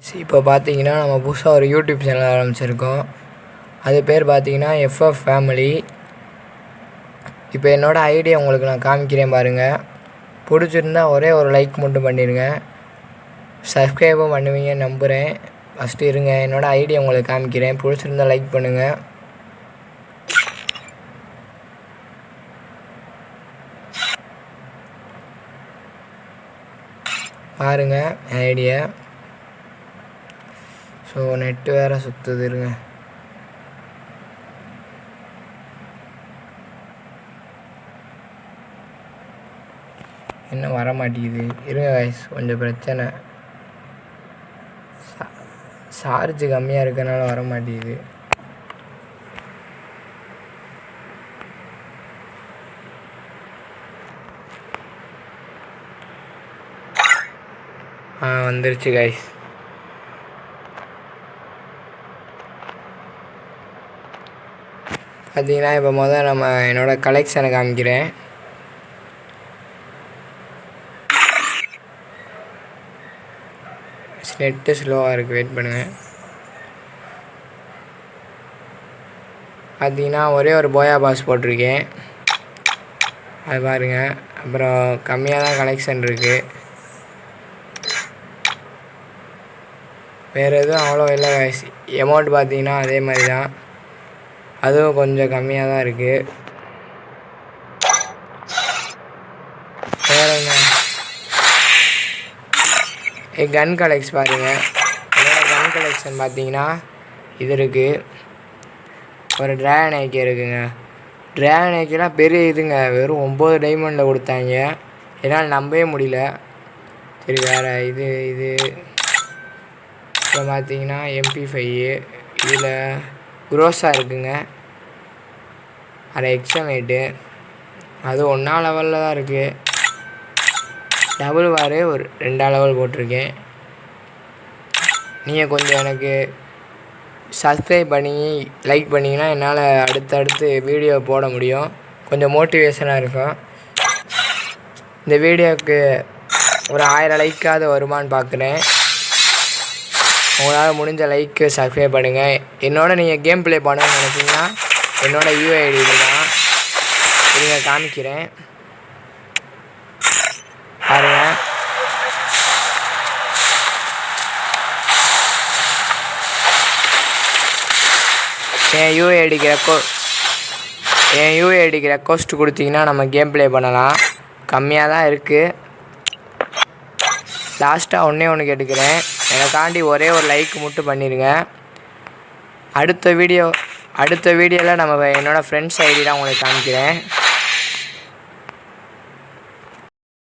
இப்போ பார்த்தீங்கன்னா நம்ம புதுசாக ஒரு யூடியூப் சேனல் ஆரம்பிச்சிருக்கோம். அது பேர் பார்த்தீங்கன்னா எஃப்எஃப் ஃபேமிலி. இப்போ என்னோடய ஐடியா உங்களுக்கு நான் காமிக்கிறேன் பாருங்கள். பிடிச்சிருந்தா ஒரே ஒரு லைக் மட்டும் பண்ணிடுங்க. சப்ஸ்கிரைபும் பண்ணுவீங்கன்னு நம்புகிறேன். ஃபஸ்ட்டு இருங்க, என்னோடய ஐடியா உங்களுக்கு காமிக்கிறேன். பிடிச்சிருந்தா லைக் பண்ணுங்கள். பாருங்கள் என் ஐடியா. ஸோ நெட்டு வேறு சுற்றுது, இருங்க. இன்னும் வர மாட்டேங்குது, இருங்க கைஸ், கொஞ்சம் பிரச்சனை. சார்ஜ் கம்மியாக இருக்கனால வர மாட்டேங்குது. வந்துருச்சு கைஸ். பார்த்தீங்கன்னா இப்போ நம்ம என்னோடய கலெக்ஷனை காமிக்கிறேன். நெட்டு ஸ்லோவாக இருக்குது, வெயிட் பண்ணுங்கள். பார்த்தீங்கன்னா ஒரே ஒரு போயா பாஸ் போட்டிருக்கேன், அது பாருங்கள். அப்புறம் கம்மியாக தான் கலெக்ஷன் இருக்குது, வேறு எதுவும் அவ்வளோ இல்லை கைஸ். அமௌண்ட் பார்த்தீங்கன்னா அதே மாதிரி தான், அதுவும் கொஞ்சம் கம்மியாக தான் இருக்குது. வேறு என்ன கன் கலெக்ஷன் பாருங்கள். என்னோடய கன் கலெக்ஷன் பார்த்தீங்கன்னா இது இருக்குது. ஒரு ட்ராகன் ஐக்கே இருக்குங்க. ட்ராகன் ஐக்கெலாம் பெரிய இதுங்க, வெறும் 9 டைமண்டில் கொடுத்தாங்க, என்னால் நம்பவே முடியல. சரி, வேறு இது இப்போ பார்த்தீங்கன்னா MP5 இதில் குரோஸா இருக்குங்க. அது எக்ஸமேட்டு, அது 1ஆம் லெவலில் தான் இருக்குது. டபுள் வாரு ஒரு 2ஆம் லெவல் போட்டிருக்கேன். நீங்கள் கொஞ்சம் எனக்கு சப்ஸ்கிரைப் பண்ணி லைக் பண்ணிங்கன்னா என்னால் அடுத்தடுத்து வீடியோ போட முடியும், கொஞ்சம் மோட்டிவேஷனாக இருக்கும். இந்த வீடியோவுக்கு ஒரு 1000 லைக்காவது வருமானு பார்க்குறேன். உங்களால் முடிஞ்ச லைக்கு சப்ஸ்கிரைப் பண்ணுங்கள். என்னோட நீங்கள் கேம் ப்ளே பண்ணணும்னு நினச்சிங்கன்னா என்னோடய UID தான், இங்கே காமிக்கிறேன் பாருங்கள். என் UIDக்கு ரெக்வஸ்ட் கொடுத்தீங்கன்னா நம்ம கேம் ப்ளே பண்ணலாம். கம்மியாக தான் இருக்குது. லாஸ்ட்டாக ஒன்று கேட்டுக்கிறேன், எனக்காண்டி ஒரே ஒரு லைக் மட்டும் பண்ணிடுங்க. அடுத்த வீடியோவில் நம்ம என்னோடய ஃப்ரெண்ட்ஸ் ஐடி தான் உங்களுக்கு காமிக்கிறேன்.